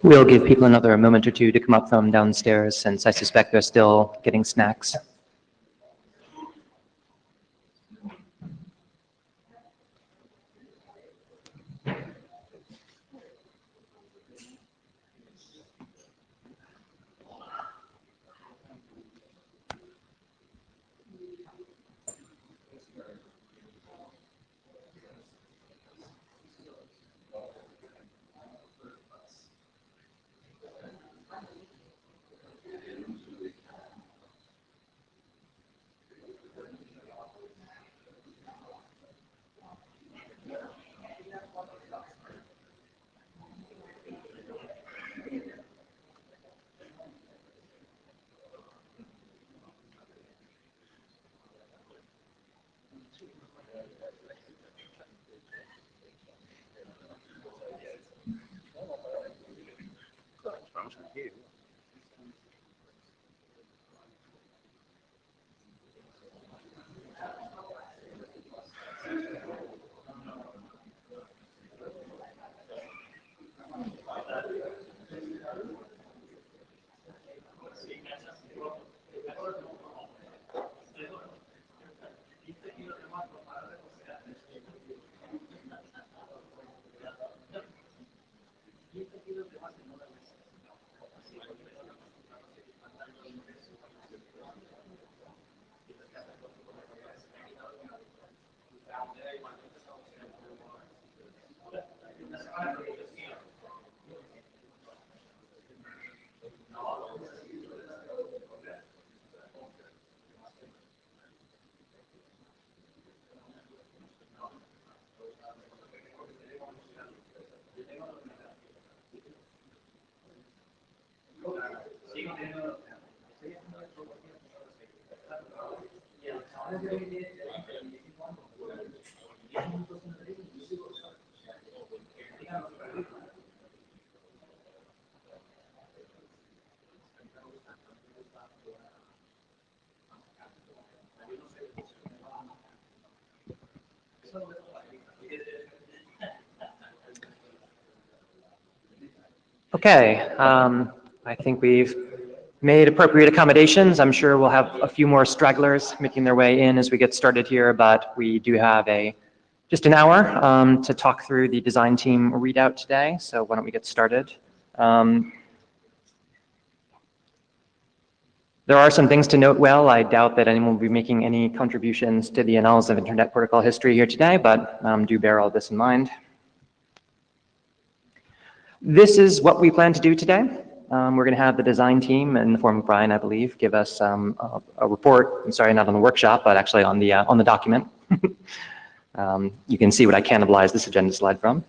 We'll give people another moment or two to come up from downstairs, since I suspect they're still getting snacks. Okay, I think we've made appropriate accommodations. I'm sure we'll have a few more stragglers making their way in as we get started here, but we do have just an hour to talk through the design team readout today, so why don't we get started. There are some things to note. Well, I doubt that anyone will be making any contributions to the annals of Internet protocol history here today, but do bear all this in mind. This is what we plan to do today. We're going to have the design team, in the form of Brian, I believe, give us a report. I'm sorry, not on the workshop, but actually on the document. You can see what I cannibalized this agenda slide from.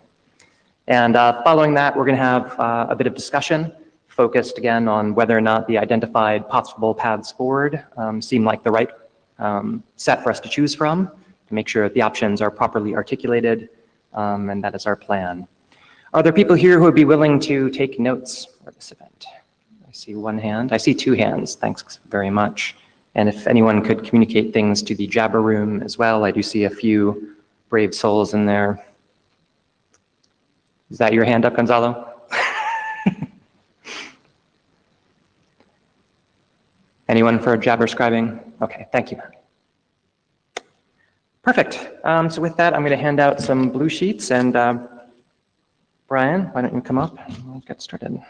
And following that, we're going to have a bit of discussion, focused again on whether or not the identified possible paths forward seem like the right set for us to choose from, to make sure that the options are properly articulated, and that is our plan. Are there people here who would be willing to take notes for this event? I see one hand. I see two hands. Thanks very much. And if anyone could communicate things to the Jabber room as well, I do see a few brave souls in there. Is that your hand up, Gonzalo? Anyone for Jabber scribing? Okay, thank you. Perfect. So with that, I'm going to hand out some blue sheets, and Brian, why don't you come up and we'll get started.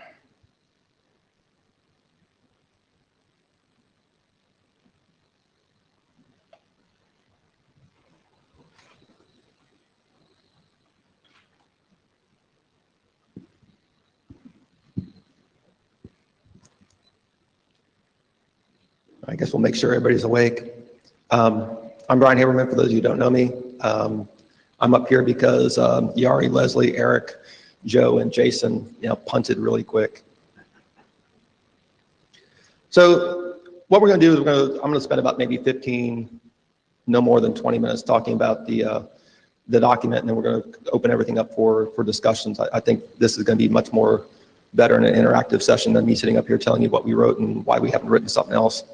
I guess we'll make sure everybody's awake. I'm Brian Haberman, for those of you who don't know me. I'm up here because Yari, Leslie, Eric, Joe, and Jason, punted really quick. So what we're going to do is I'm going to spend about maybe 15, no more than 20 minutes talking about the document, and then we're going to open everything up for discussions. I think this is going to be much more better in an interactive session than me sitting up here telling you what we wrote and why we haven't written something else.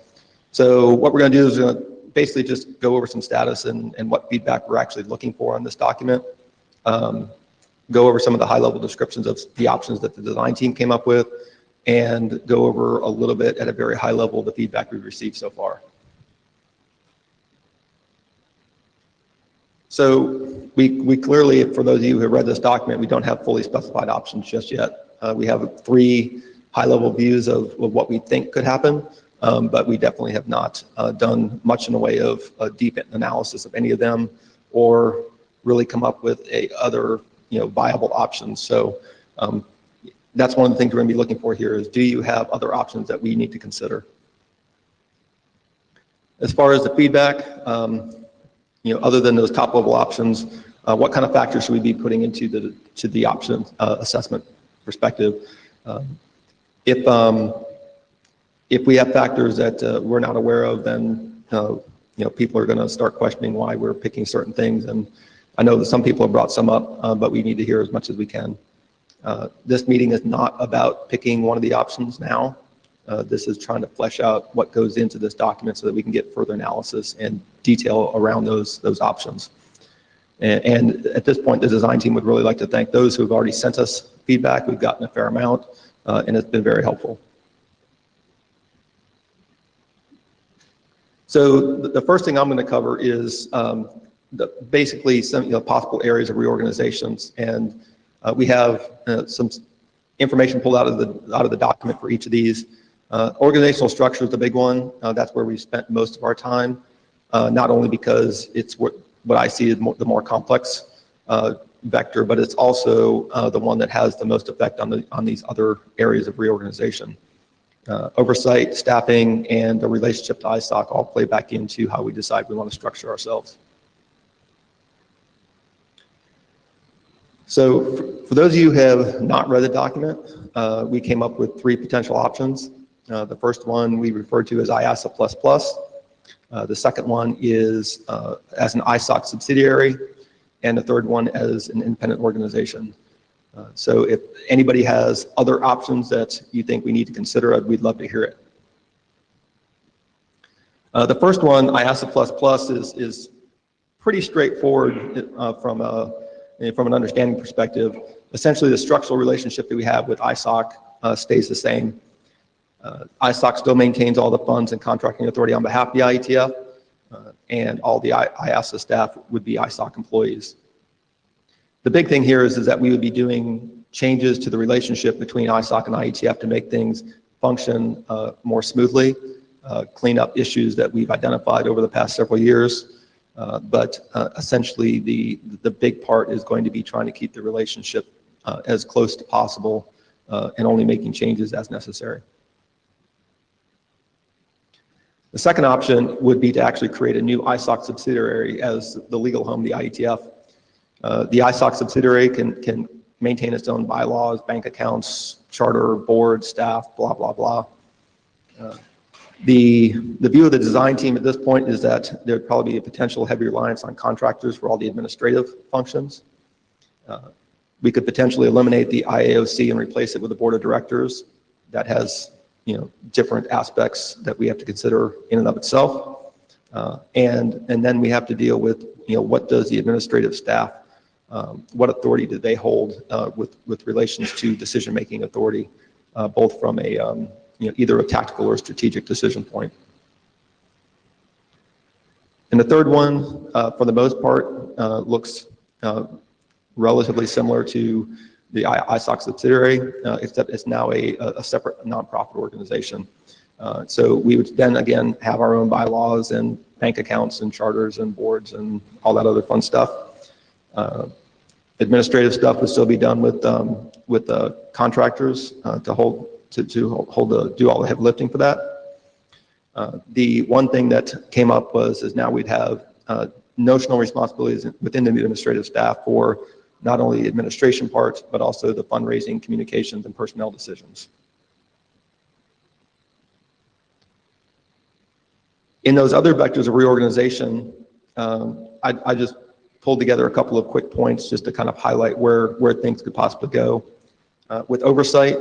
So what we're going to do is we're going to basically just go over some status and what feedback we're actually looking for on this document. Go over some of the high-level descriptions of the options that the design team came up with, and go over a little bit at a very high level the feedback we've received so far. So we clearly, for those of you who have read this document, we don't have fully specified options just yet. We have 3 high-level views of what we think could happen. But we definitely have not done much in the way of deep analysis of any of them, or really come up with other viable options. So that's one of the things we're going to be looking for here is, do you have other options that we need to consider? As far as the feedback, other than those top level options, what kind of factors should we be putting into the option assessment perspective? If we have factors that we're not aware of, then people are going to start questioning why we're picking certain things. And I know that some people have brought some up, but we need to hear as much as we can. This meeting is not about picking one of the options now. This is trying to flesh out what goes into this document so that we can get further analysis and detail around those options. And at this point, the design team would really like to thank those who have already sent us feedback. We've gotten a fair amount, and it's been very helpful. So the first thing I'm going to cover is basically some possible areas of reorganizations, and we have some information pulled out of the document for each of these. Organizational structure is the big one. That's where we spent most of our time, not only because it's what I see as the more complex vector, but it's also the one that has the most effect on these other areas of reorganization. Oversight, staffing, and the relationship to ISOC all play back into how we decide we want to structure ourselves. So for those of you who have not read the document, we came up with 3 potential options. The first one we refer to as IASA++. The second one is as an ISOC subsidiary, and the third one as an independent organization. So if anybody has other options that you think we need to consider, we'd love to hear it. The first one, IASA++, is pretty straightforward from an understanding perspective. Essentially, the structural relationship that we have with ISOC stays the same. ISOC still maintains all the funds and contracting authority on behalf of the IETF, and all the IASA staff would be ISOC employees. The big thing here is that we would be doing changes to the relationship between ISOC and IETF to make things function more smoothly, clean up issues that we've identified over the past several years. But essentially, the big part is going to be trying to keep the relationship as close to possible and only making changes as necessary. The second option would be to actually create a new ISOC subsidiary as the legal home of the IETF. The ISOC subsidiary can maintain its own bylaws, bank accounts, charter, board, staff, blah, blah, blah. The view of the design team at this point is that there'd probably be a potential heavy reliance on contractors for all the administrative functions. We could potentially eliminate the IAOC and replace it with a board of directors that has different aspects that we have to consider in and of itself. And then we have to deal with what does the administrative staff, what authority do they hold with relations to decision-making authority, both from a either a tactical or strategic decision point. And the third one, for the most part, looks relatively similar to the ISOC subsidiary, except it's now a separate nonprofit organization. So we would then again have our own bylaws and bank accounts and charters and boards and all that other fun stuff. Administrative stuff would still be done with contractors to do all the heavy lifting for that. The one thing that came up is now we'd have notional responsibilities within the administrative staff for not only the administration parts, but also the fundraising, communications, and personnel decisions. In those other vectors of reorganization, I just pulled together a couple of quick points just to kind of highlight where things could possibly go. With oversight,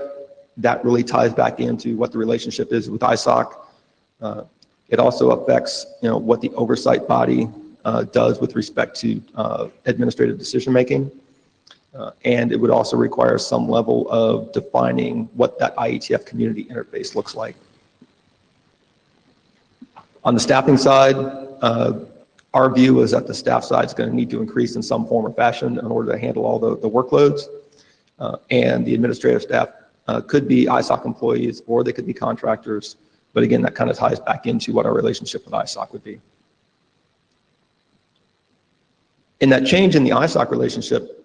that really ties back into what the relationship is with ISOC. It also affects, what the oversight body does with respect to administrative decision making. And it would also require some level of defining what that IETF community interface looks like. On the staffing side, our view is that the staff side is going to need to increase in some form or fashion in order to handle all the workloads. And the administrative staff could be ISOC employees or they could be contractors. But again, that kind of ties back into what our relationship with ISOC would be. And that change in the ISOC relationship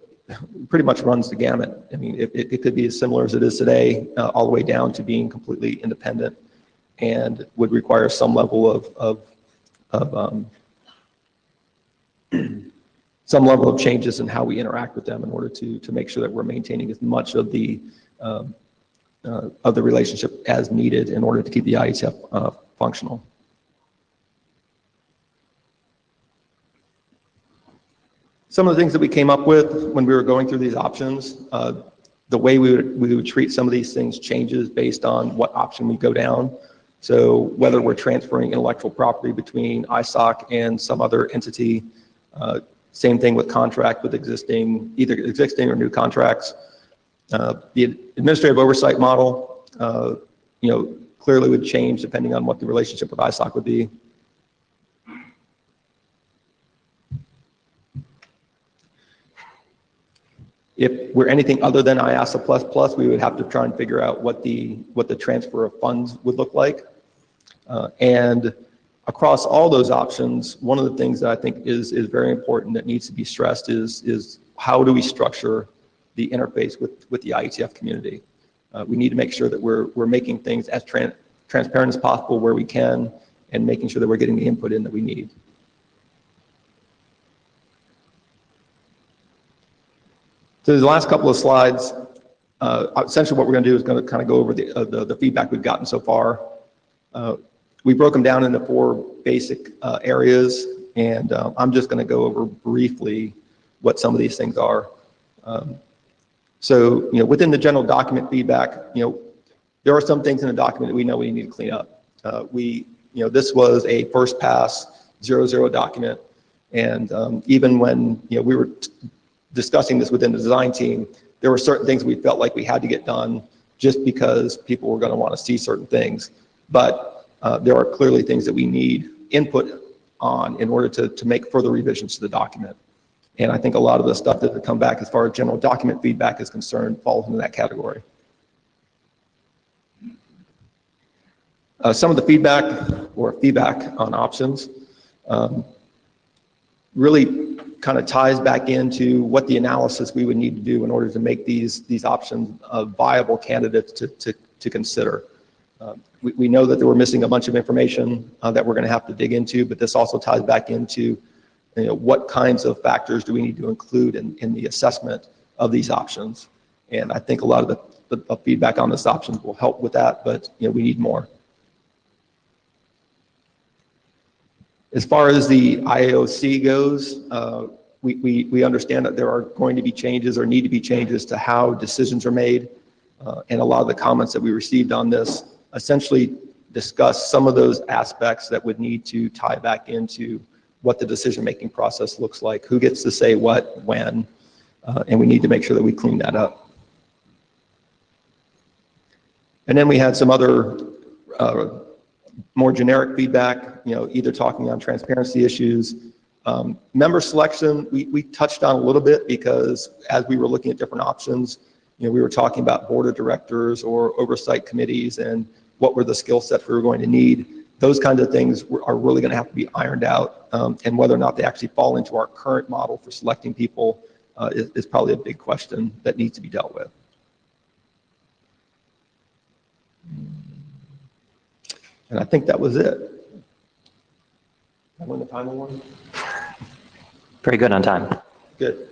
pretty much runs the gamut. I mean, it could be as similar as it is today, all the way down to being completely independent, and would require some level of changes in how we interact with them in order to make sure that we're maintaining as much of the relationship as needed in order to keep the IETF functional. Some of the things that we came up with when we were going through these options, the way we would treat some of these things changes based on what option we go down. So whether we're transferring intellectual property between ISOC and some other entity, same thing with contract with either existing or new contracts. The administrative oversight model, clearly would change depending on what the relationship with ISOC would be. If we're anything other than IASA++, we would have to try and figure out what the transfer of funds would look like. And across all those options, one of the things that I think is very important that needs to be stressed is how do we structure the interface with the IETF community. We need to make sure that we're making things as transparent as possible where we can, and making sure that we're getting the input in that we need. So the last couple of slides, essentially what we're going to do is going to kind of go over the feedback we've gotten so far. We broke them down into 4 basic areas, and I'm just going to go over briefly what some of these things are. So, within the general document feedback, there are some things in the document that we know we need to clean up. This was a first pass 0-0 document, and even when we were discussing this within the design team, there were certain things we felt like we had to get done just because people were going to want to see certain things. But there are clearly things that we need input on in order to make further revisions to the document. And I think a lot of the stuff that would come back as far as general document feedback is concerned falls into that category. Some of the feedback on options really kind of ties back into what the analysis we would need to do in order to make these options viable candidates to consider. We know that we're missing a bunch of information that we're going to have to dig into, but this also ties back into what kinds of factors do we need to include in the assessment of these options. And I think a lot of the feedback on this options will help with that, but we need more. As far as the IAOC goes, we understand that there are going to be changes or need to be changes to how decisions are made. And a lot of the comments that we received on this essentially discuss some of those aspects that would need to tie back into what the decision-making process looks like, who gets to say what, when, and we need to make sure that we clean that up. And then we had some other more generic feedback, either talking on transparency issues. Member selection, we touched on a little bit because as we were looking at different options, we were talking about board of directors or oversight committees and what were the skill sets we were going to need. Those kinds of things are really going to have to be ironed out, and whether or not they actually fall into our current model for selecting people is probably a big question that needs to be dealt with. And I think that was it. I won the time award? Very good on time. Good.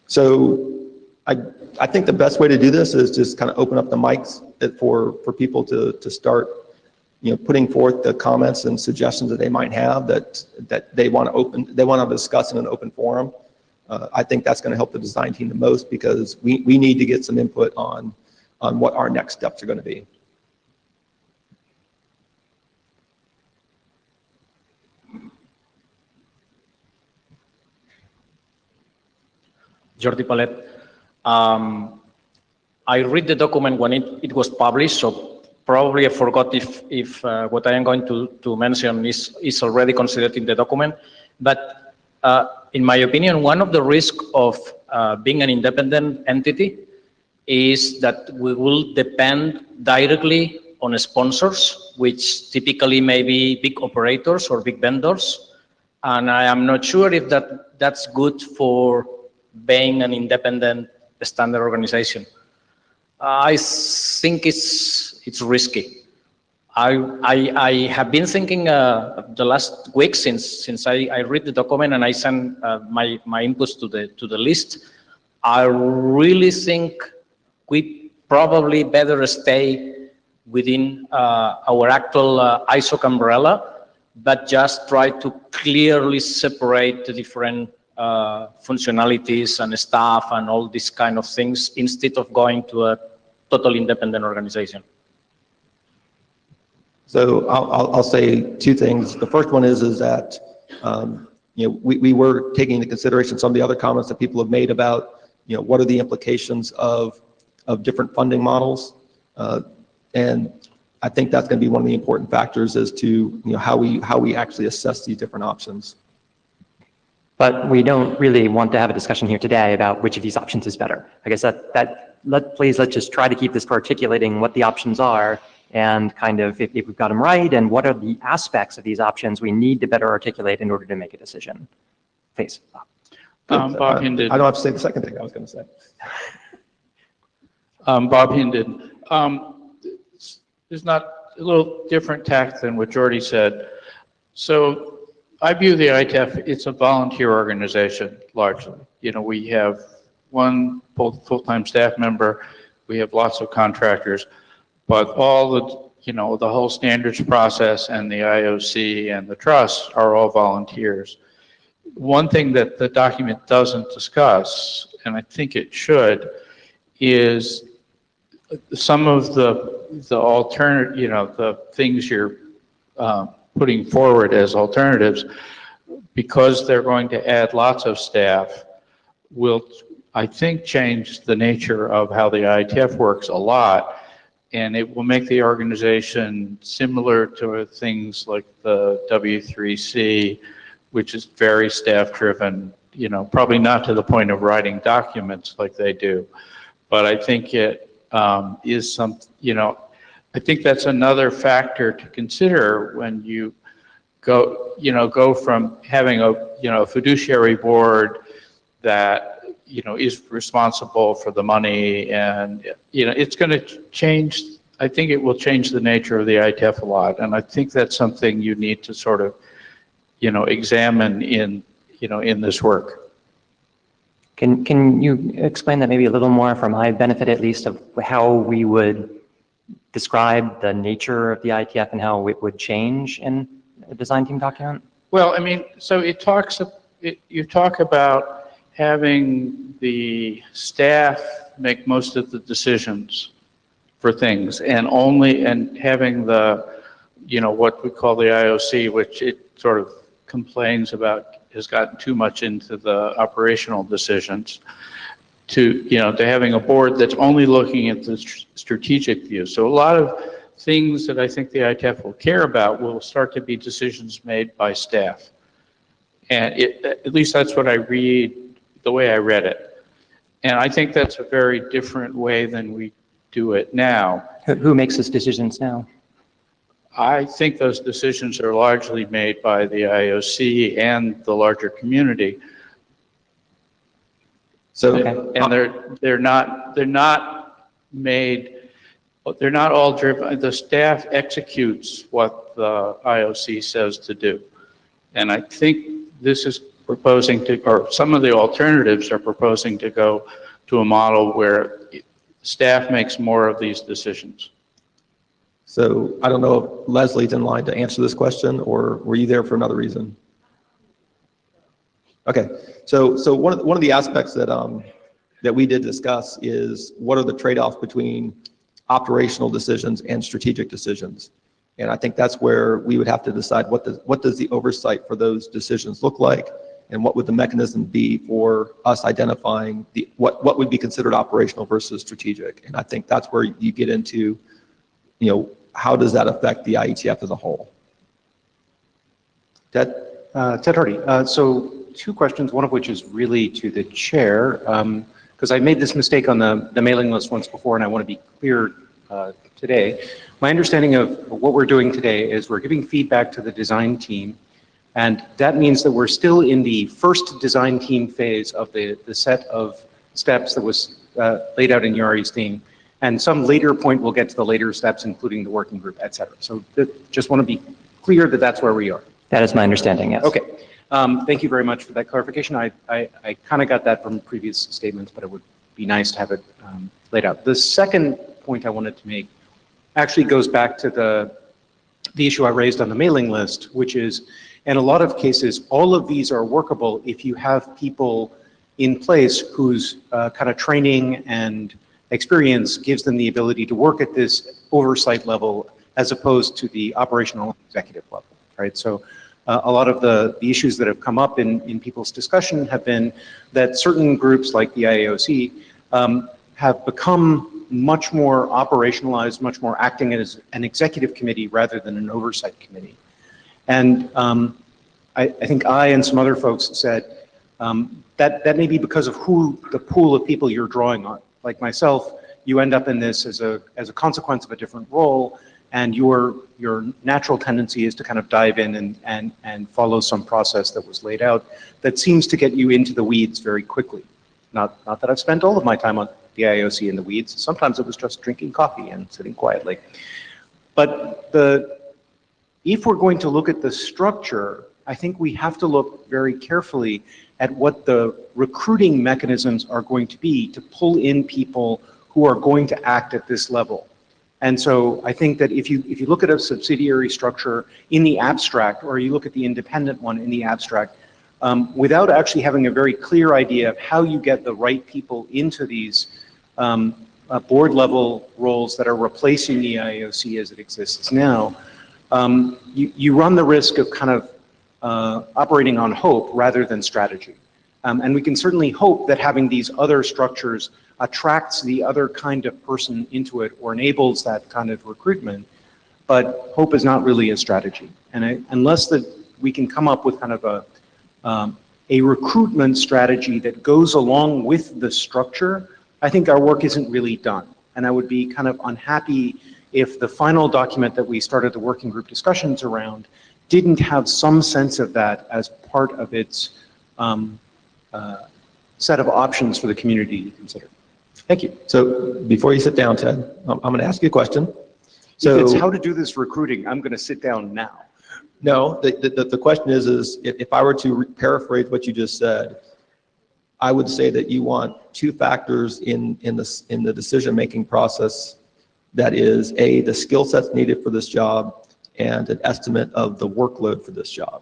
So I think the best way to do this is just kind of open up the mics for people to start, putting forth the comments and suggestions that they might have that they want to discuss in an open forum. I think that's going to help the design team the most because we need to get some input on what our next steps are going to be. Jordi Palet. I read the document when it was published, so probably I forgot if what I am going to mention is already considered in the document. But in my opinion, one of the risks of being an independent entity is that we will depend directly on sponsors, which typically may be big operators or big vendors. And I am not sure if that's good for being an independent standard organization. I think it's risky. I have been thinking the last week since I read the document and I sent my inputs to the list. I really think we probably better stay within our actual ISOC umbrella, but just try to clearly separate the different functionalities and staff and all these kind of things instead of going to a total independent organization. So I'll say two things. The first one is that we were taking into consideration some of the other comments that people have made about what are the implications of different funding models, and I think that's going to be one of the important factors as to how we actually assess these different options. But we don't really want to have a discussion here today about which of these options is better. I guess let's just try to keep this for articulating what the options are and kind of if we've got them right and what are the aspects of these options we need to better articulate in order to make a decision. Please. Bob Hinden. I don't have to say the second thing I was going to say. Bob Hinden. There's not a little different tact than what Jordi said. So I view the IETF, it's a volunteer organization largely. We have one full-time staff member, we have lots of contractors, but all the whole standards process and the IOC and the trust are all volunteers. One thing that the document doesn't discuss, and I think it should, is some of the alternative, the things you're putting forward as alternatives, because they're going to add lots of staff, will, I think, change the nature of how the IETF works a lot, and it will make the organization similar to things like the W3C, which is very staff-driven, probably not to the point of writing documents like they do, but I think it is some, I think that's another factor to consider when you go from having a fiduciary board that is responsible for the money, and it's going to change. I think it will change the nature of the IETF a lot, and I think that's something you need to sort of examine in this work. Can you explain that maybe a little more for my benefit at least of how we would describe the nature of the IETF and how it would change in a design team document? Well, I mean, so you talk about having the staff make most of the decisions for things, and having the, what we call the IOC, which it sort of complains about has gotten too much into the operational decisions, to having a board that's only looking at the strategic view. So a lot of things that I think the IETF will care about will start to be decisions made by staff. And at least that's what I read, the way I read it. And I think that's a very different way than we do it now. Who makes those decisions now? I think those decisions are largely made by the IOC and the larger community. So, and they're not made But they're not all driven, the staff executes what the IOC says to do. And I think this is proposing to, or some of the alternatives are proposing to go to a model where staff makes more of these decisions. So I don't know if Leslie's in line to answer this question, or were you there for another reason? Okay, so one of the aspects that that we did discuss is what are the trade-offs between operational decisions and strategic decisions. And I think that's where we would have to decide what does the oversight for those decisions look like, and what would the mechanism be for us identifying what would be considered operational versus strategic. And I think that's where you get into, how does that affect the IETF as a whole? Ted? Ted Hardy. So 2 questions, one of which is really to the chair, because I made this mistake on the mailing list once before, and I want to be clear today. My understanding of what we're doing today is we're giving feedback to the design team, and that means that we're still in the first design team phase of the set of steps that was laid out in Yari's theme. And some later point we'll get to the later steps, including the working group, et cetera. So just want to be clear that that's where we are. That is my understanding, yes. Okay. Thank you very much for that clarification. I kind of got that from previous statements, but it would be nice to have it laid out. The second point I wanted to make actually goes back to the issue I raised on the mailing list, which is, in a lot of cases, all of these are workable if you have people in place whose kind of training and experience gives them the ability to work at this oversight level as opposed to the operational executive level, right? So a lot of the issues that have come up in people's discussion have been that certain groups like the IAOC have become much more operationalized, much more acting as an executive committee rather than an oversight committee. And I think I and some other folks said that may be because of who the pool of people you're drawing on. Like myself, you end up in this as a consequence of a different role, and your natural tendency is to kind of dive in and follow some process that was laid out that seems to get you into the weeds very quickly. Not that I've spent all of my time on the IOC in the weeds. Sometimes it was just drinking coffee and sitting quietly. But if we're going to look at the structure, I think we have to look very carefully at what the recruiting mechanisms are going to be to pull in people who are going to act at this level. And so I think that if you look at a subsidiary structure in the abstract, or you look at the independent one in the abstract, without actually having a very clear idea of how you get the right people into these board level roles that are replacing the IOC as it exists now, you run the risk of kind of operating on hope rather than strategy. And we can certainly hope that having these other structures attracts the other kind of person into it or enables that kind of recruitment, but hope is not really a strategy. And unless we can come up with kind of a recruitment strategy that goes along with the structure, I think our work isn't really done. And I would be kind of unhappy if the final document that we started the working group discussions around didn't have some sense of that as part of its set of options for the community to consider. Thank you. So before you sit down, Ted, I'm going to ask you a question. So if it's how to do this recruiting, I'm going to sit down now. No, the question is if I were to paraphrase what you just said, I would say that you want 2 factors in the decision-making process. That is, the skill sets needed for this job and an estimate of the workload for this job.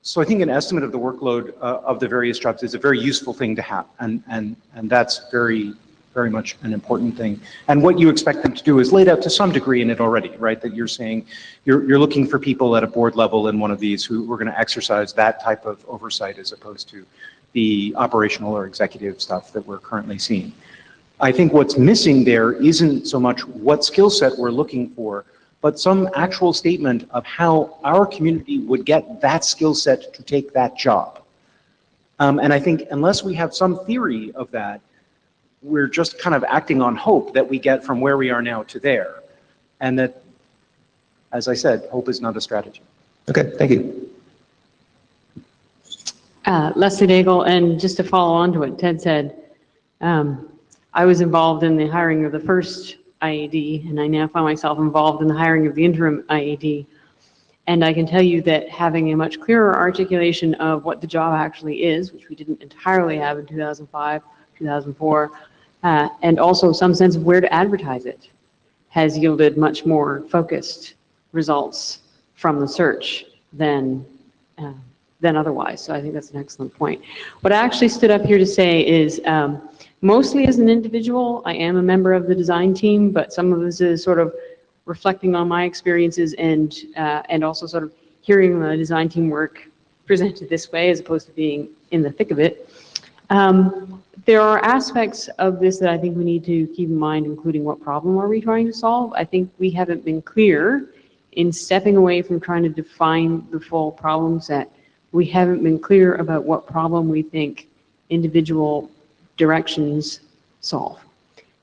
So I think an estimate of the workload of the various jobs is a very useful thing to have, and that's very, very much an important thing. And what you expect them to do is laid out to some degree in it already, right? That you're saying you're looking for people at a board level in one of these who are going to exercise that type of oversight as opposed to the operational or executive stuff that we're currently seeing. I think what's missing there isn't so much what skill set we're looking for, but some actual statement of how our community would get that skill set to take that job. And I think unless we have some theory of that, we're just kind of acting on hope that we get from where we are now to there. And that, as I said, hope is not a strategy. Okay, thank you. Leslie Daigle, and just to follow on to what Ted said, I was involved in the hiring of the first IAD, and I now find myself involved in the hiring of the interim IAD. And I can tell you that having a much clearer articulation of what the job actually is, which we didn't entirely have in 2005, 2004, and also some sense of where to advertise it, has yielded much more focused results from the search than otherwise. So I think that's an excellent point. What I actually stood up here to say is, mostly as an individual, I am a member of the design team, but some of this is sort of reflecting on my experiences and also sort of hearing the design team work presented this way as opposed to being in the thick of it. There are aspects of this that I think we need to keep in mind, including what problem are we trying to solve. I think we haven't been clear in stepping away from trying to define the full problem set. We haven't been clear about what problem we think individual directions solve.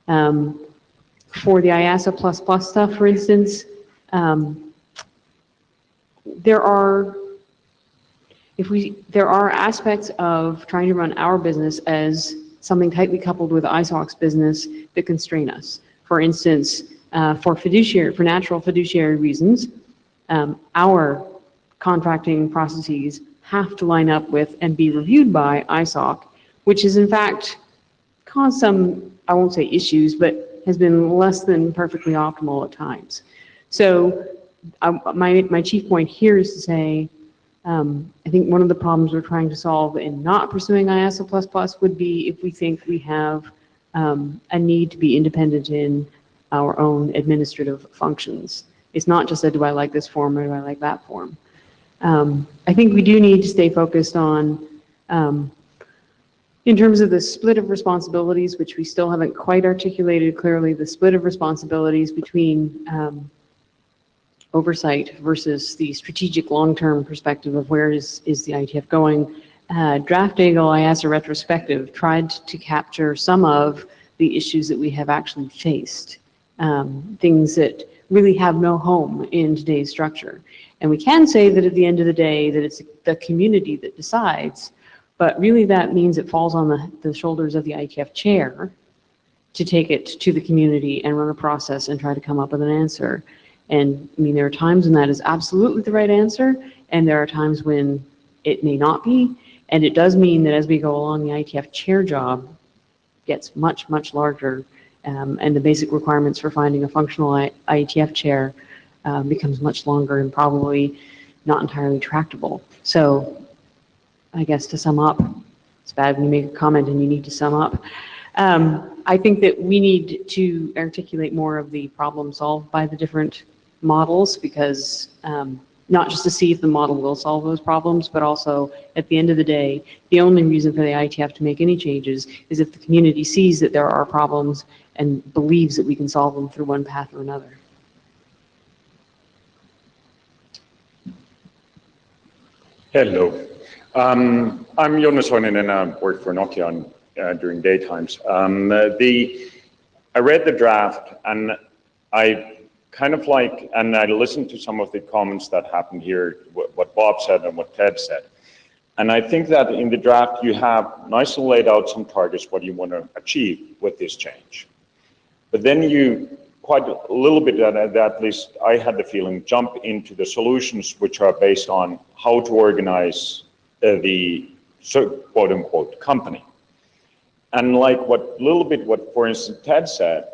For the IASA++ stuff, for instance, there are aspects of trying to run our business as something tightly coupled with ISOC's business that constrain us. For instance, for natural fiduciary reasons, our contracting processes have to line up with and be reviewed by ISOC, which has in fact caused some, I won't say issues, but has been less than perfectly optimal at times. So my chief point here is to say, I think one of the problems we're trying to solve in not pursuing IASA++ would be if we think we have a need to be independent in our own administrative functions. It's not just a, do I like this form or do I like that form? I think we do need to stay focused on, in terms of the split of responsibilities, which we still haven't quite articulated clearly, the split of responsibilities between oversight versus the strategic long-term perspective of where is the IETF going. Draft Eagle IASA retrospective tried to capture some of the issues that we have actually faced, things that really have no home in today's structure. And we can say that at the end of the day that it's the community that decides, but really that means it falls on the shoulders of the IETF chair to take it to the community and run a process and try to come up with an answer. And I mean, there are times when that is absolutely the right answer, and there are times when it may not be. And it does mean that as we go along, the IETF chair job gets much, much larger, and the basic requirements for finding a functional IETF chair becomes much longer and probably not entirely tractable. So I guess to sum up, it's bad when you make a comment and you need to sum up. I think that we need to articulate more of the problem solved by the different models, because not just to see if the model will solve those problems, but also at the end of the day, the only reason for the IETF to make any changes is if the community sees that there are problems and believes that we can solve them through one path or another. Hello. I'm Jonas Hoinen and I work for Nokia during daytimes. I read the draft and I kind of like, and I listened to some of the comments that happened here, what Bob said and what Ted said. And I think that in the draft you have nicely laid out some targets, what you want to achieve with this change. But then you quite a little bit, at least I had the feeling, jump into the solutions which are based on how to organize the quote unquote company. And like what for instance Ted said,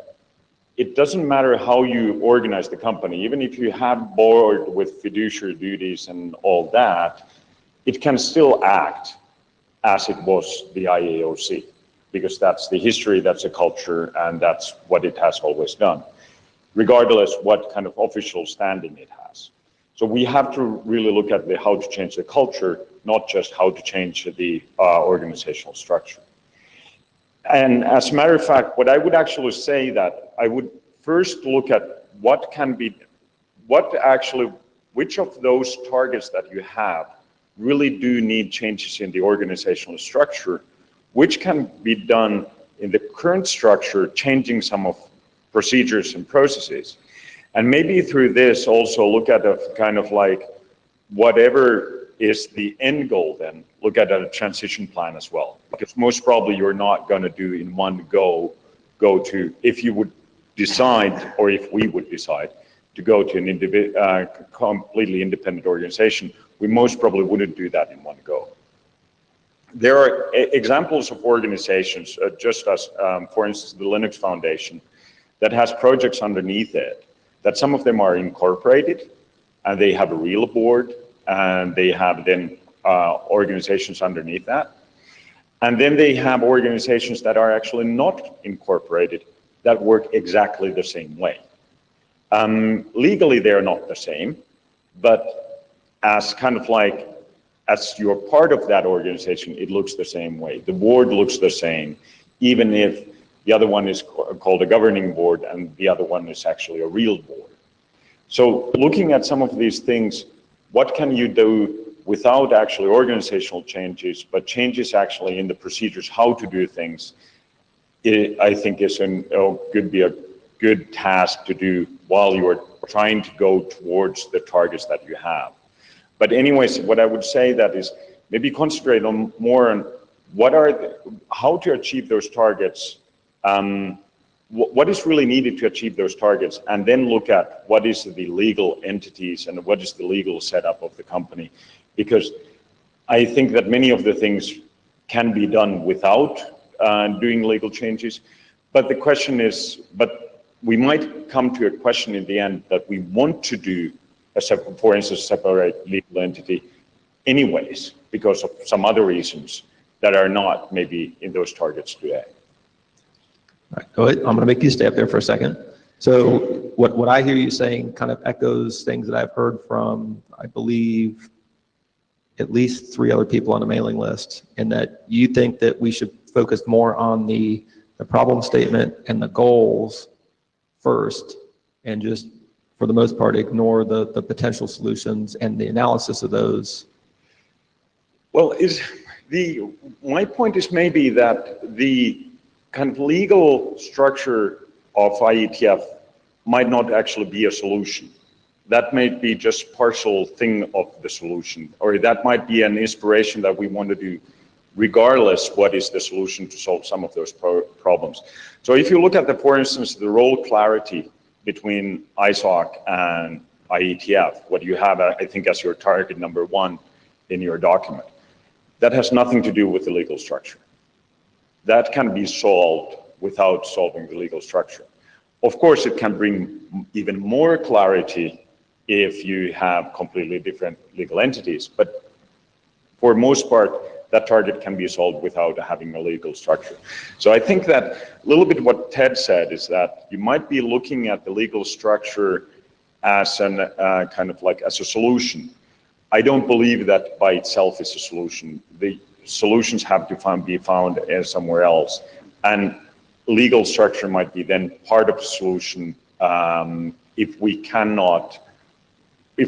it doesn't matter how you organize the company, even if you have board with fiduciary duties and all that, it can still act as it was the IAOC, because that's the history, that's the culture, and that's what it has always done, regardless what kind of official standing it has. So we have to really look at how to change the culture, not just how to change the organizational structure. And as a matter of fact, what I would actually say that I would first look at which of those targets that you have really do need changes in the organizational structure, which can be done in the current structure, changing some of procedures and processes. And maybe through this also look at a kind of like whatever is the end goal, then look at a transition plan as well, because most probably you're not going to do in one go to, if you would decide, or if we would decide to go to an completely independent organization, we most probably wouldn't do that in one go. There are examples of organizations, just as, for instance, the Linux Foundation, that has projects underneath it, that some of them are incorporated, and they have a real board, and they have then organizations underneath that. And then they have organizations that are actually not incorporated that work exactly the same way. Legally, they're not the same, but as kind of like, as you're part of that organization, it looks the same way. The board looks the same, even if the other one is called a governing board and the other one is actually a real board. So looking at some of these things, what can you do without actually organizational changes, but changes actually in the procedures, how to do things, I think could be a good task to do while you're trying to go towards the targets that you have. But anyways, what I would say that is maybe concentrate on more on how to achieve those targets, what is really needed to achieve those targets, and then look at what is the legal entities and what is the legal setup of the company. Because I think that many of the things can be done without doing legal changes. But the question is, we might come to a question in the end that we want to do, for instance, separate legal entity anyways, because of some other reasons that are not maybe in those targets today. All right, go ahead. I'm going to make you stay up there for a second. So what I hear you saying kind of echoes things that I've heard from, I believe, at least 3 other people on the mailing list, and that you think that we should focus more on the problem statement and the goals first, and just, for the most part, ignore the potential solutions and the analysis of those. Well, my point is maybe that the kind of legal structure of IETF might not actually be a solution. That may be just partial thing of the solution, or that might be an inspiration that we want to do regardless what is the solution to solve some of those problems. So if you look at for instance, the role clarity between ISOC and IETF, what you have, I think, as your target number 1 in your document, that has nothing to do with the legal structure. That can be solved without solving the legal structure. Of course, it can bring even more clarity if you have completely different legal entities, but for most part, that target can be solved without having a legal structure. So I think that a little bit what Ted said is that you might be looking at the legal structure as an kind of like as a solution. I don't believe that by itself is a solution. The solutions have to be found somewhere else, and legal structure might be then part of the solution if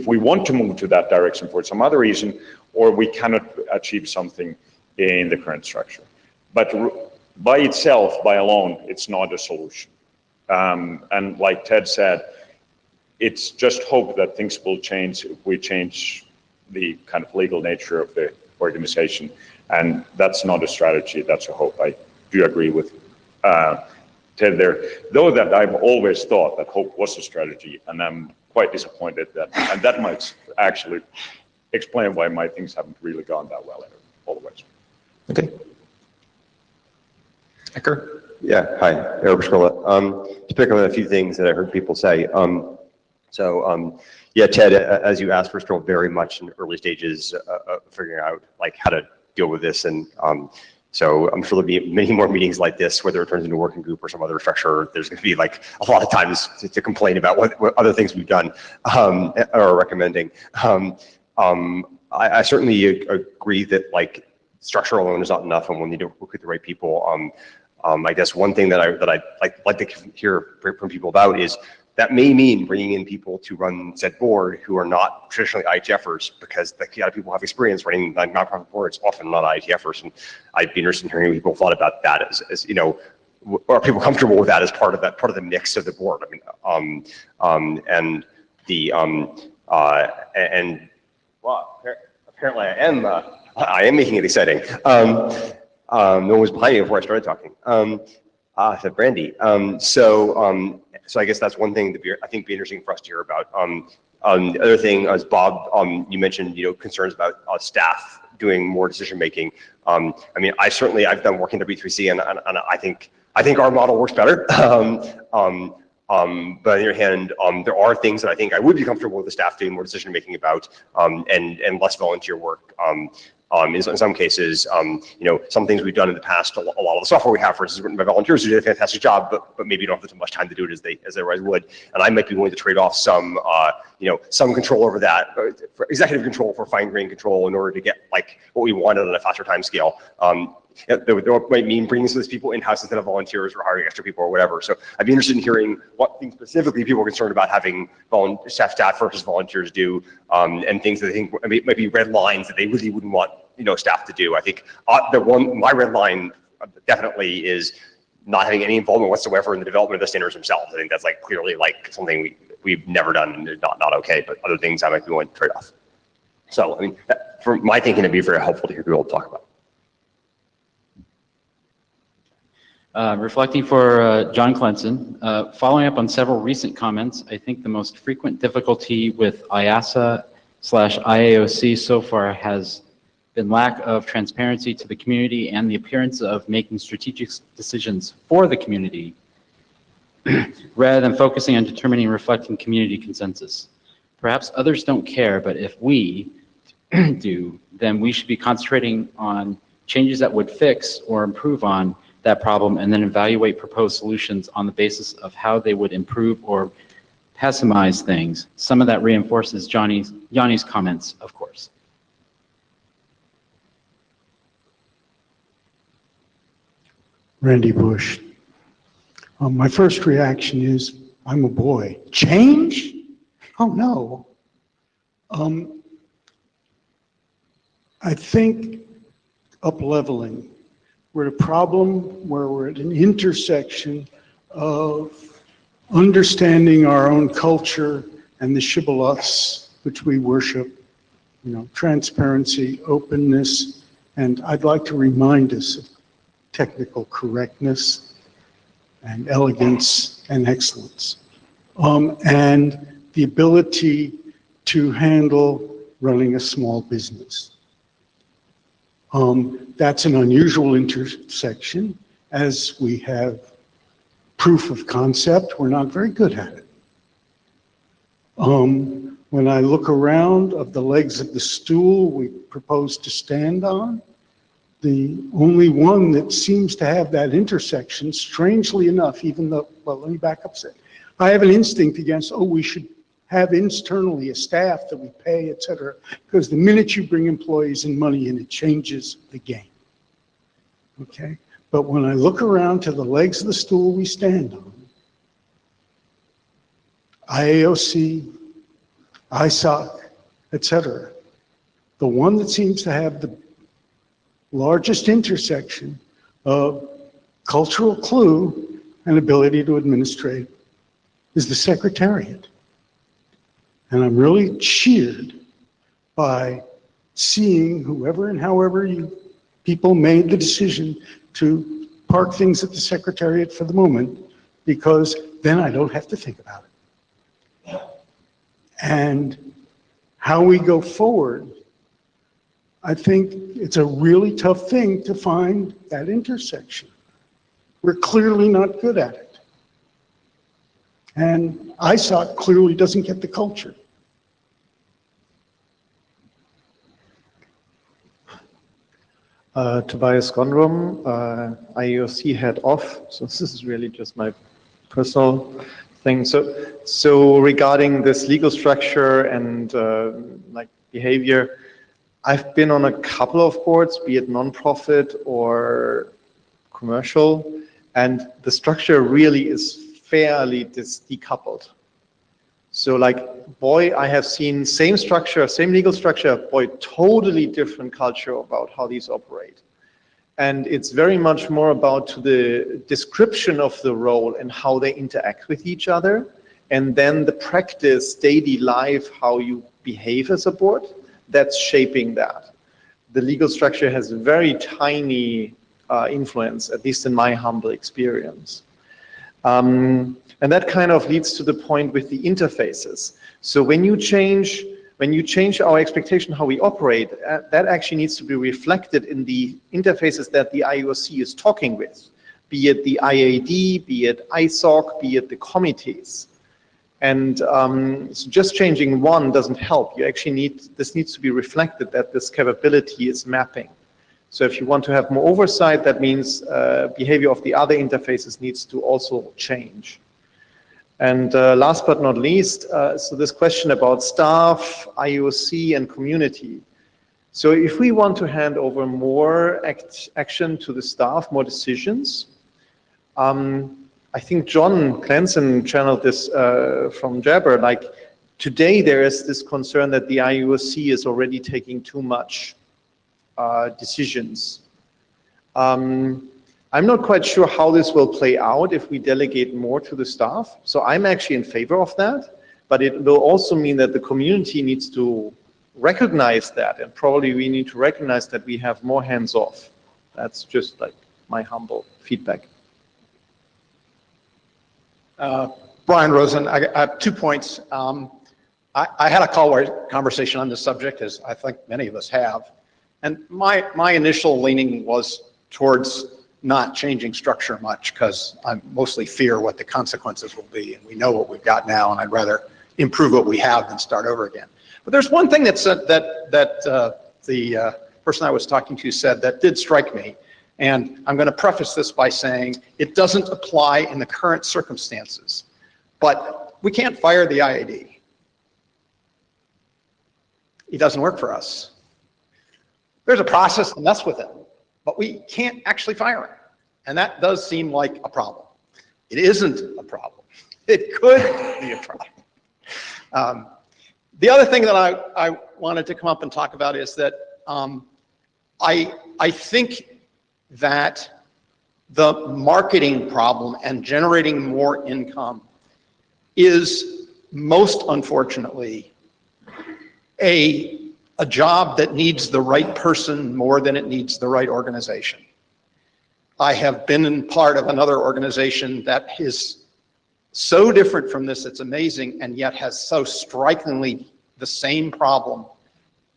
we want to move to that direction for some other reason, or we cannot achieve something in the current structure. But by itself, by alone, it's not a solution. And like Ted said, it's just hope that things will change if we change the kind of legal nature of the organization. And that's not a strategy, that's a hope. I do agree with Ted there, though that I've always thought that hope was a strategy, and I'm quite disappointed that, and that might actually explain why my things haven't really gone that well always. Okay. Ecker? Yeah, hi, Eric Scrilla. To pick up on a few things that I heard people say. Yeah, Ted, as you asked, we're still very much in early stages of figuring out like how to deal with this. And so I'm sure there'll be many more meetings like this, whether it turns into a working group or some other structure. There's going to be like a lot of times to complain about what other things we've done or are recommending. I certainly agree that like structure alone is not enough, and we'll need to work with the right people. I guess one thing that I'd like to hear from people about is that may mean bringing in people to run said board who are not traditionally IETFers, because a lot of people have experience running nonprofit boards, often not IETFers, and I'd be interested in hearing what people thought about that as you know, are people comfortable with that as part of the mix of the board? I mean, well, apparently I am making it exciting. No one was behind me before I started talking. So Brandy. So I guess that's one thing that I think be interesting for us to hear about. The other thing, as Bob, you mentioned, concerns about staff doing more decision making. I mean, I've done work in W3C, and I think our model works better. But on the other hand, there are things that I think I would be comfortable with the staff doing more decision making about, and less volunteer work. In some cases, some things we've done in the past, a lot of the software we have, for instance, written by volunteers who did a fantastic job, but maybe don't have as much time to do it as they otherwise would. And I might be willing to trade off some control over that, for executive control, for fine-grained control, in order to get like what we wanted on a faster time scale. That might mean bringing some of these people in-house instead of volunteers, or hiring extra people or whatever. So I'd be interested in hearing what things specifically people are concerned about having staff versus volunteers do, and things that they think might be red lines that they really wouldn't want staff to do. I think my red line definitely is not having any involvement whatsoever in the development of the standards themselves. I think that's like clearly like something we've never done, and it's not okay. But other things I might be willing to trade off. So I mean, for my thinking, it'd be very helpful to hear people talk about. Reflecting for John Clenson, following up on several recent comments, I think the most frequent difficulty with IASA/IAOC so far has been lack of transparency to the community and the appearance of making strategic decisions for the community rather than focusing on determining and reflecting community consensus. Perhaps others don't care, but if we do, then we should be concentrating on changes that would fix or improve on that problem, and then evaluate proposed solutions on the basis of how they would improve or pessimize things. Some of that reinforces Yanni's comments, of course. Randy Bush. My first reaction is, I'm a boy. Change? Oh no. I think up-leveling. We're at a problem where we're at an intersection of understanding our own culture and the shibboleths which we worship, transparency, openness, and I'd like to remind us of technical correctness and elegance and excellence, and the ability to handle running a small business. That's an unusual intersection, as we have proof of concept. We're not very good at it. When I look around of the legs of the stool we propose to stand on, the only one that seems to have that intersection, strangely enough, even though, well, let me back up a second. I have an instinct against, we should have internally a staff that we pay, et cetera, because the minute you bring employees and money in, it changes the game. Okay? But when I look around to the legs of the stool we stand on, IAOC, ISOC, et cetera, the one that seems to have the largest intersection of cultural clue and ability to administrate is the Secretariat. And I'm really cheered by seeing whoever and however people made the decision to park things at the Secretariat for the moment, because then I don't have to think about it. And how we go forward, I think it's a really tough thing to find that intersection. We're clearly not good at it. And ISOC clearly doesn't get the culture. Tobias Gondrum, IEOC head off. So this is really just my personal thing. So regarding this legal structure and like behavior, I've been on a couple of boards, be it nonprofit or commercial, and the structure really is fairly decoupled. So like, boy, I have seen same structure, same legal structure, boy, totally different culture about how these operate. And it's very much more about the description of the role and how they interact with each other. And then the practice, daily life, how you behave as a board, that's shaping that. The legal structure has very tiny influence, at least in my humble experience. And that kind of leads to the point with the interfaces. So when you change our expectation how we operate, that actually needs to be reflected in the interfaces that the IOC is talking with, be it the IAD, be it ISOC, be it the committees. And so just changing one doesn't help. You actually this needs to be reflected that this capability is mapping. So if you want to have more oversight, that means behavior of the other interfaces needs to also change. And last but not least, so this question about staff, IOC, and community. So if we want to hand over more action to the staff, more decisions, I think John Clanson channeled this from Jabber, like today there is this concern that the IOC is already taking too much decisions. I'm not quite sure how this will play out if we delegate more to the staff. So I'm actually in favor of that, but it will also mean that the community needs to recognize that, and probably we need to recognize that we have more hands off. That's just like my humble feedback. Brian Rosen, I have 2 points. I had a conversation on this subject, as I think many of us have, and my initial leaning was towards not changing structure much, because I mostly fear what the consequences will be, and we know what we've got now, and I'd rather improve what we have than start over again. But there's one thing that the person I was talking to said that did strike me, and I'm going to preface this by saying it doesn't apply in the current circumstances, but we can't fire the IAD. He doesn't work for us. There's a process to mess with it, but we can't actually fire him. And that does seem like a problem. It isn't a problem. It could be a problem. The other thing that I wanted to come up and talk about is that I think that the marketing problem and generating more income is most unfortunately a job that needs the right person more than it needs the right organization. I have been in part of another organization that is so different from this, it's amazing, and yet has so strikingly the same problem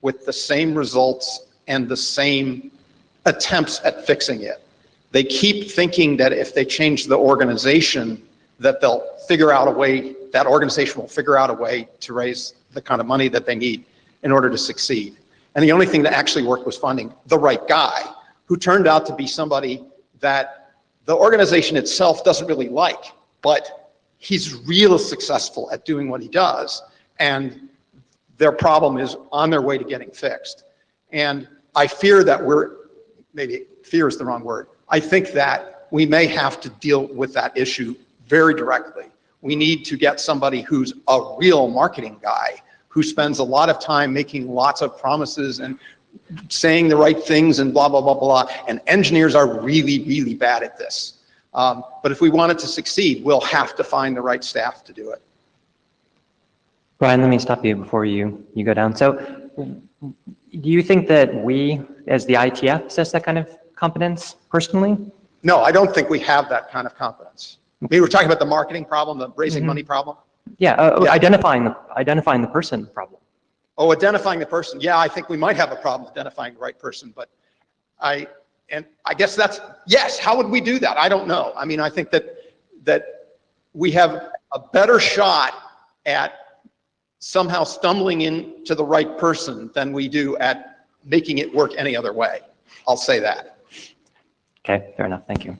with the same results and the same attempts at fixing it. They keep thinking that if they change the organization, that they'll figure out a way, that organization will figure out a way to raise the kind of money that they need in order to succeed. And the only thing that actually worked was finding the right guy, who turned out to be somebody that the organization itself doesn't really like, but he's really successful at doing what he does, and their problem is on their way to getting fixed. And I fear that maybe fear is the wrong word. I think that we may have to deal with that issue very directly. We need to get somebody who's a real marketing guy, who spends a lot of time making lots of promises and saying the right things and blah, blah, blah, blah. And engineers are really, really bad at this. But if we want it to succeed, we'll have to find the right staff to do it. Brian, let me stop you before you go down. So do you think that we, as the IETF, possess that kind of competence personally? No, I don't think we have that kind of competence. We were talking about the marketing problem, the raising money problem. Yeah, identifying the person problem. Oh, identifying the person. Yeah, I think we might have a problem identifying the right person, but I guess that's, yes, how would we do that? I don't know. I mean, I think that we have a better shot at somehow stumbling into the right person than we do at making it work any other way. I'll say that. Okay, fair enough. Thank you.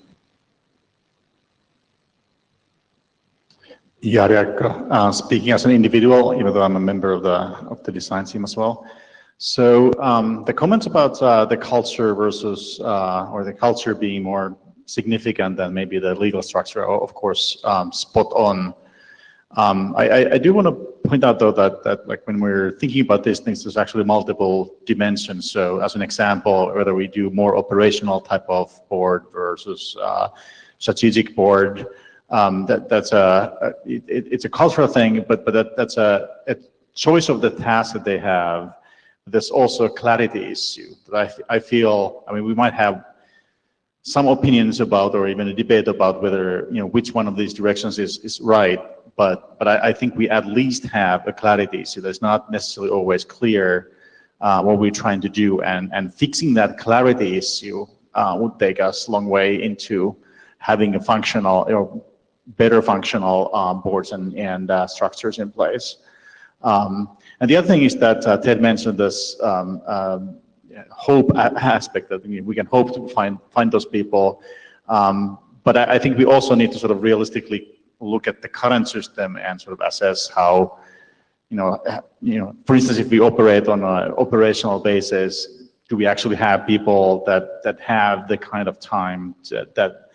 Yarek, speaking as an individual, even though I'm a member of the design team as well. So the comments about the culture versus, or the culture being more significant than maybe the legal structure, are of course, spot on. I do want to point out though that like when we're thinking about these things, there's actually multiple dimensions. So as an example, whether we do more operational type of board versus strategic board, it's a cultural thing, but that's a choice of the task that they have. There's also a clarity issue that I feel, I mean, we might have some opinions about, or even a debate about whether, which one of these directions is right. But I think we at least have a clarity. So there's not necessarily always clear what we're trying to do, and fixing that clarity issue would take us a long way into having a functional, better functional boards and structures in place. And the other thing is that Ted mentioned this hope aspect, that we can hope to find those people. But I think we also need to sort of realistically look at the current system and sort of assess how, for instance, if we operate on an operational basis, do we actually have people that have the kind of time that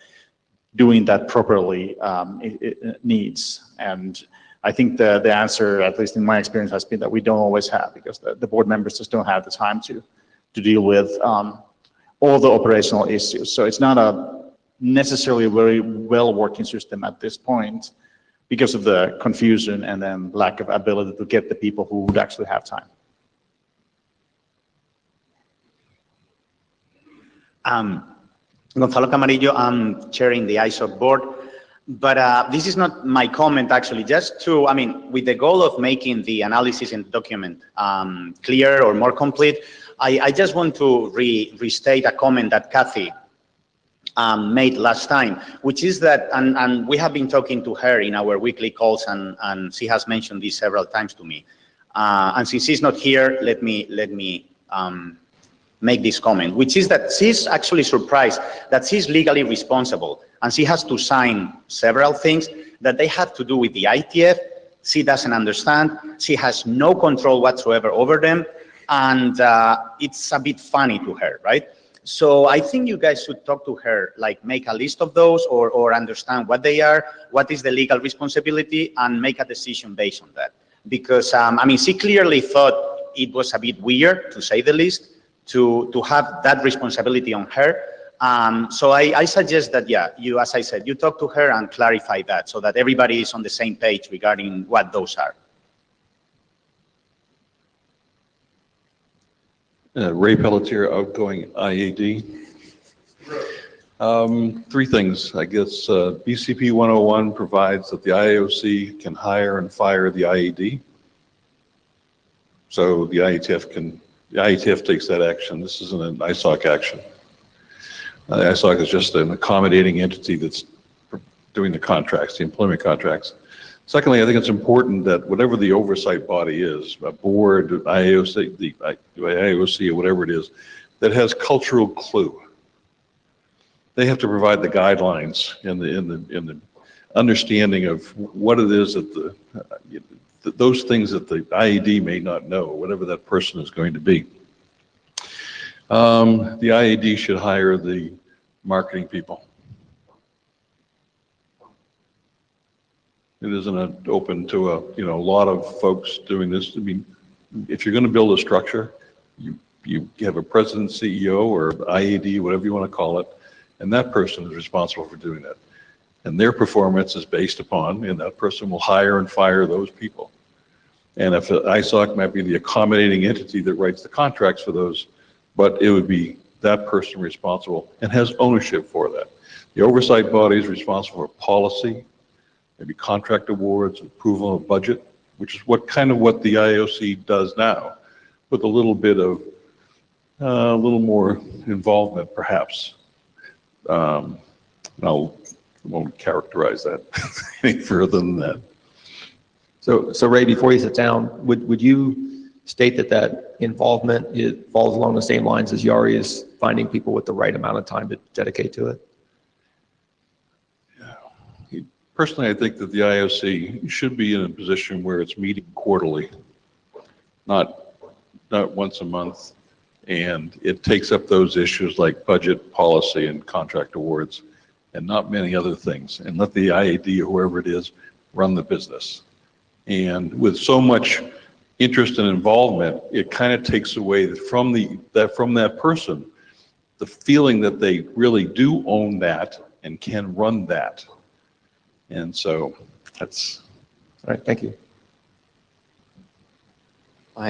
doing that properly it needs? And I think the answer, at least in my experience, has been that we don't always have, because the board members just don't have the time to deal with all the operational issues. So it's not necessarily a very well working system at this point, because of the confusion and then lack of ability to get the people who would actually have time. Gonzalo Camarillo, I'm chairing the ISOC board, but this is not my comment actually, just to, with the goal of making the analysis in the document clear or more complete, I just want to restate a comment that Kathy made last time, which is that, and we have been talking to her in our weekly calls, and she has mentioned this several times to me. And since she's not here, let me make this comment, which is that she's actually surprised that she's legally responsible, and she has to sign several things that they have to do with the IETF. She doesn't understand. She has no control whatsoever over them, and it's a bit funny to her, right? So I think you guys should talk to her, like make a list of those, or understand what they are, what is the legal responsibility, and make a decision based on that. Because, she clearly thought it was a bit weird, to say the least, to have that responsibility on her. So I suggest that, you, as I said, you talk to her and clarify that, so that everybody is on the same page regarding what those are. Ray Pelletier, outgoing IAD. Three things, I guess. BCP 101 provides that the IAOC can hire and fire the IAD. So the IETF takes that action. This isn't an ISOC action. The ISOC is just an accommodating entity that's doing the contracts, the employment contracts. Secondly, I think it's important that whatever the oversight body is, a board, IAOC, the IAOC, or whatever it is, that has cultural clue, they have to provide the guidelines in the understanding of what it is that those things that the IAD may not know, whatever that person is going to be. The IAD should hire the marketing people. It isn't open to a lot of folks doing this. If you're going to build a structure, you have a president, CEO, or IAD, whatever you want to call it, and that person is responsible for doing that. And their performance is based upon, and that person will hire and fire those people. And if ISOC might be the accommodating entity that writes the contracts for those, but it would be that person responsible and has ownership for that. The oversight body is responsible for policy, maybe contract awards, approval of budget, which is what the IOC does now, with a little bit of, a little more involvement perhaps. I won't characterize that any further than that. So Ray, before you sit down, would you state that involvement, it falls along the same lines as Yari is finding people with the right amount of time to dedicate to it? Personally, I think that the IOC should be in a position where it's meeting quarterly, not once a month, and it takes up those issues like budget, policy, and contract awards, and not many other things, and let the IAD or whoever it is run the business. And with so much interest and involvement, it kind of takes away from that person the feeling that they really do own that and can run that. And so that's all right. Thank you.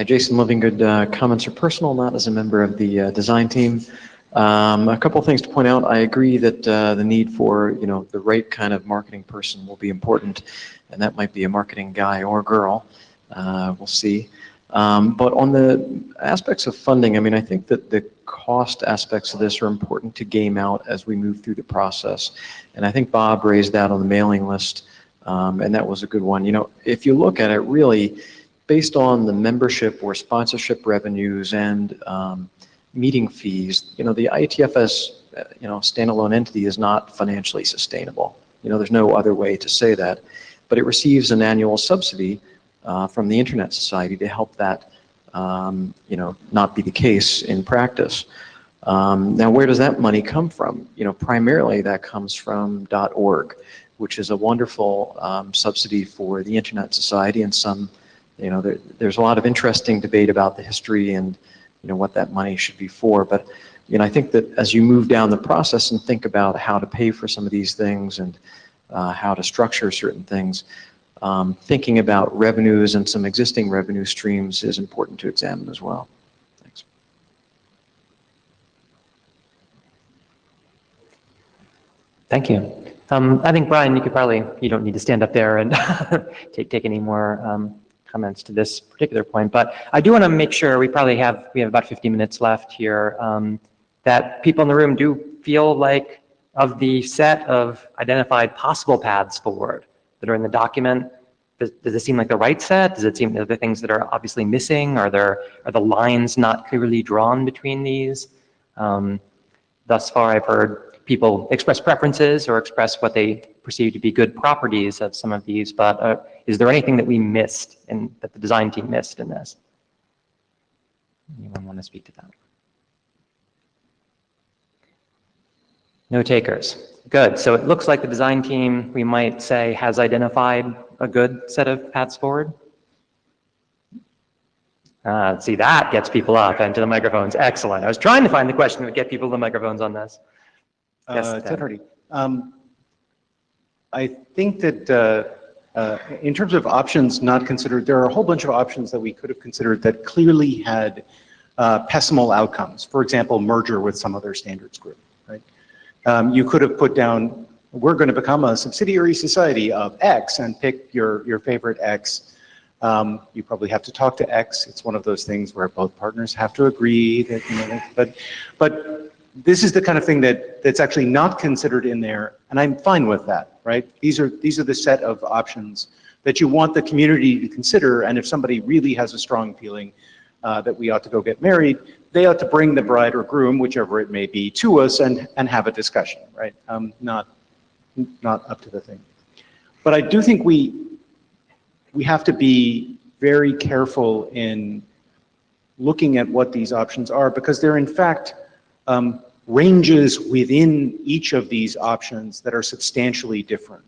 Jason Livingood, comments are personal, not as a member of the design team. A couple of things to point out. I agree that the need for, the right kind of marketing person will be important, and that might be a marketing guy or girl. We'll see. But on the aspects of funding, I mean, I think that the cost aspects of this are important to game out as we move through the process. And I think Bob raised that on the mailing list, and that was a good one. If you look at it really, based on the membership or sponsorship revenues and meeting fees, the IETF as standalone entity is not financially sustainable. There's no other way to say that, but it receives an annual subsidy from the Internet Society to help that not be the case in practice. Now, where does that money come from? Primarily that comes from .org, which is a wonderful subsidy for the Internet Society, and some, there's a lot of interesting debate about the history and what that money should be for. But I think that as you move down the process and think about how to pay for some of these things and how to structure certain things, thinking about revenues and some existing revenue streams is important to examine as well. Thanks. Thank you. I think, Brian, you don't need to stand up there and take any more comments to this particular point, but I do want to make sure we have about 50 minutes left here, that people in the room do feel like of the set of identified possible paths forward that are in the document, does it seem like the right set? Does it seem that the things that are obviously missing? Are the lines not clearly drawn between these? Thus far, I've heard people express preferences or express what they perceive to be good properties of some of these, but is there anything that we missed and that the design team missed in this? Anyone want to speak to that? No takers. Good. So it looks like the design team, we might say, has identified a good set of paths forward. See, that gets people up and to the microphones. Excellent. I was trying to find the question that would get people to the microphones on this. Yes, Ted Hardy. I think that in terms of options not considered, there are a whole bunch of options that we could have considered that clearly had pessimal outcomes. For example, merger with some other standards group, right? You could have put down, we're going to become a subsidiary society of X and pick your favorite X. You probably have to talk to X. It's one of those things where both partners have to agree that, but this is the kind of thing that's actually not considered in there, and I'm fine with that, right? These are the set of options that you want the community to consider, and if somebody really has a strong feeling that we ought to go get married, they ought to bring the bride or groom, whichever it may be, to us and have a discussion, right? Not up to the thing. But I do think we have to be very careful in looking at what these options are, because they're in fact ranges within each of these options that are substantially different.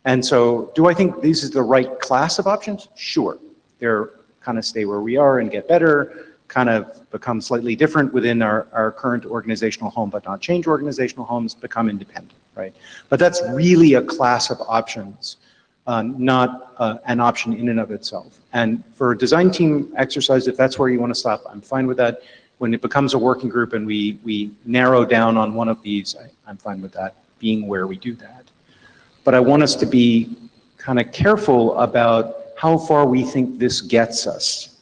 And so do I think this is the right class of options? Sure. They're kind of stay where we are and get better, kind of become slightly different within our current organizational home, but not change organizational homes, become independent, right? But that's really a class of options, not an option in and of itself. And for a design team exercise, if that's where you want to stop, I'm fine with that. When it becomes a working group and we narrow down on one of these, I'm fine with that being where we do that. But I want us to be kind of careful about how far we think this gets us.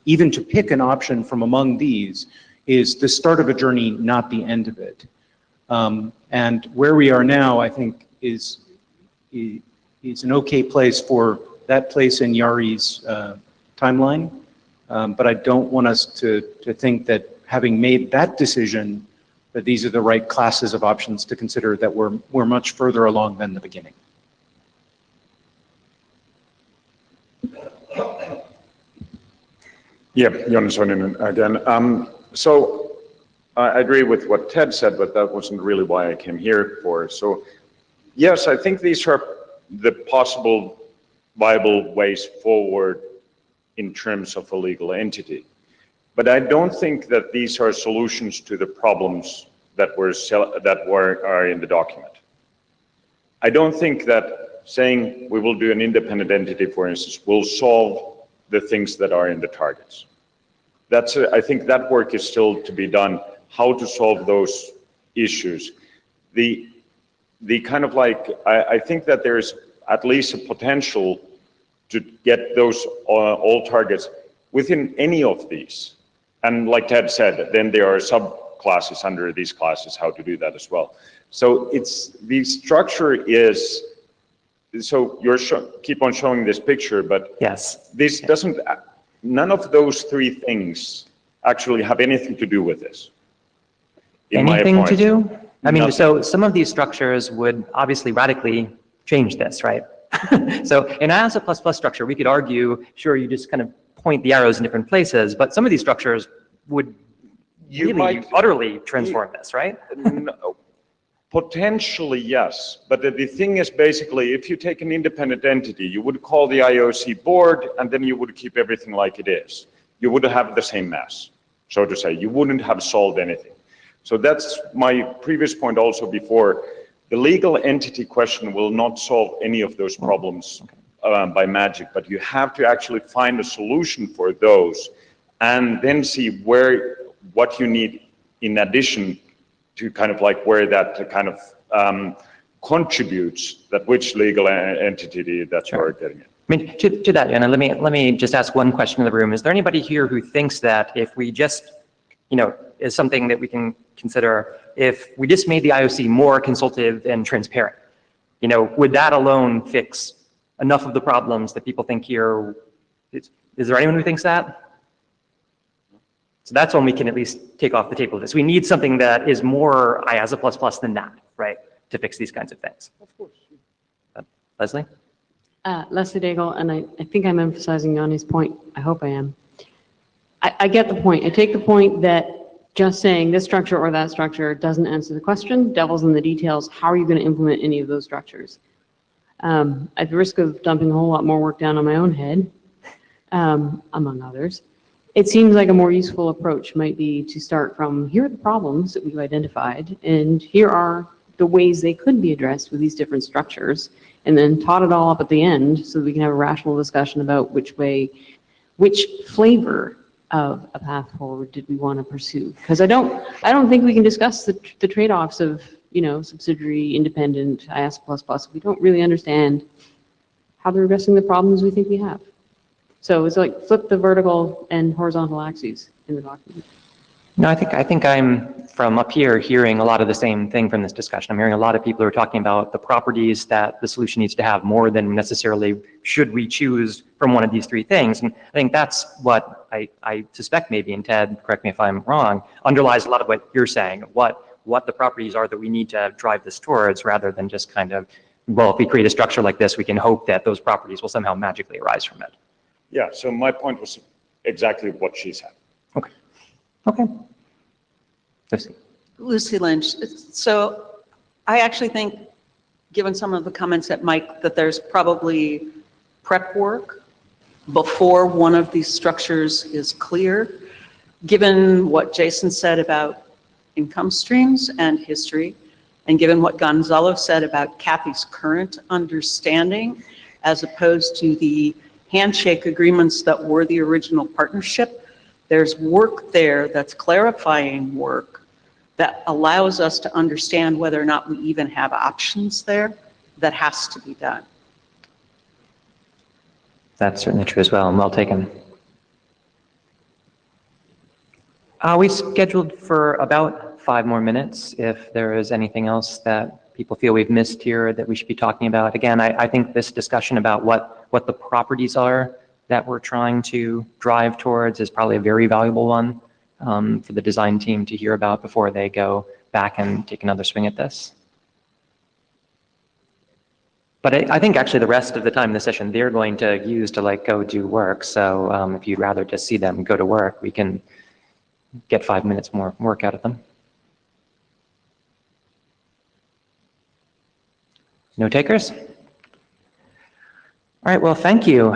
Even to pick an option from among these is the start of a journey, not the end of it. And where we are now, I think, is an okay place for that place in Yari's timeline. But I don't want us to think that having made that decision, that these are the right classes of options to consider, that we're much further along than the beginning. Yeah, Jonas Soinen again. So I agree with what Ted said, but that wasn't really why I came here for. So yes, I think these are the possible viable ways forward in terms of a legal entity. But I don't think that these are solutions to the problems that are in the document. I don't think that saying we will do an independent entity, for instance, will solve the things that are in the targets. I think that work is still to be done. how to solve those issues. The kind of like, I think that there's at least a potential to get those all targets within any of these. And like Ted said, then there are subclasses under these classes, how to do that as well. So the structure is, so you're keep on showing this picture, but yes, this doesn't, none of those three things actually have anything to do with this. Anything to do? I mean, Nothing. so some of these structures would obviously radically change this, right? So in IASA++ structure, we could argue, sure, you just kind of point the arrows in different places, but some of these structures would really utterly transform this, right? No, potentially, yes. But the thing is basically, if you take an independent entity, you would call the IOC board, and then you would keep everything like it is. You would have the same mass, so to say. You wouldn't have solved anything. So that's my previous point also before. The legal entity question will not solve any of those problems by magic, but you have to actually find a solution for those and then see what you need in addition to kind of like where that kind of contributes, that which legal entity that you're getting it. I mean, to that, Anna, let me just ask one question in the room. Is there anybody here who thinks that if we just, is something that we can consider, if we just made the IOC more consultative and transparent, would that alone fix enough of the problems that people think here? Is there anyone who thinks that? So that's one we can at least take off the table of this. We need something that is more IASA++ than that, right, to fix these kinds of things. Of course. Leslie? Leslie Daigle, and I think I'm emphasizing Yanni's point. I hope I am. I get the point. I take the point that just saying this structure or that structure doesn't answer the question. Devil's in the details. How are you going to implement any of those structures? At the risk of dumping a whole lot more work down on my own head, among others, it seems like a more useful approach might be to start from, here are the problems that we've identified, and here are the ways they could be addressed with these different structures, and then tot it all up at the end so that we can have a rational discussion about which flavor of a path forward did we want to pursue. Because I don't think we can discuss the trade-offs of, subsidiary, independent, IASA++. We don't really understand how they're addressing the problems we think we have. So it's like flip the vertical and horizontal axes in the document. No, I think I'm from up here hearing a lot of the same thing from this discussion. I'm hearing a lot of people who are talking about the properties that the solution needs to have more than necessarily should we choose from one of these three things. And I think that's what I suspect maybe, and Ted, correct me if I'm wrong, underlies a lot of what you're saying, what the properties are that we need to drive this towards, rather than just kind of, well, if we create a structure like this, we can hope that those properties will somehow magically arise from it. Yeah, so my point was exactly what she said. Okay. Lucy Lynch. So I actually think, given some of the comments at Mike, that there's probably prep work before one of these structures is clear. Given what Jason said about income streams and history, and given what Gonzalo said about Kathy's current understanding, as opposed to the handshake agreements that were the original partnership, there's work there that's clarifying work that allows us to understand whether or not we even have options there that has to be done. That's certainly true as well, and well taken. We scheduled for about 5 more minutes if there is anything else that people feel we've missed here that we should be talking about. Again, I think this discussion about what the properties are that we're trying to drive towards is probably a very valuable one for the design team to hear about before they go back and take another swing at this. But I think actually the rest of the time in the session they're going to use to go do work. So if you'd rather just see them go to work, we can get 5 minutes more work out of them. No takers? All right, well, thank you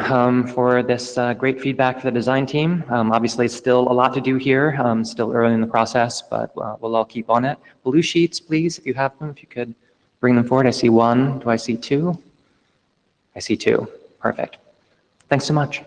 for this great feedback for the design team. Obviously, still a lot to do here, still early in the process, but we'll all keep on it. Blue sheets, please, if you have them, if you could bring them forward. I see 1. Do I see 2? I see 2. Perfect. Thanks so much.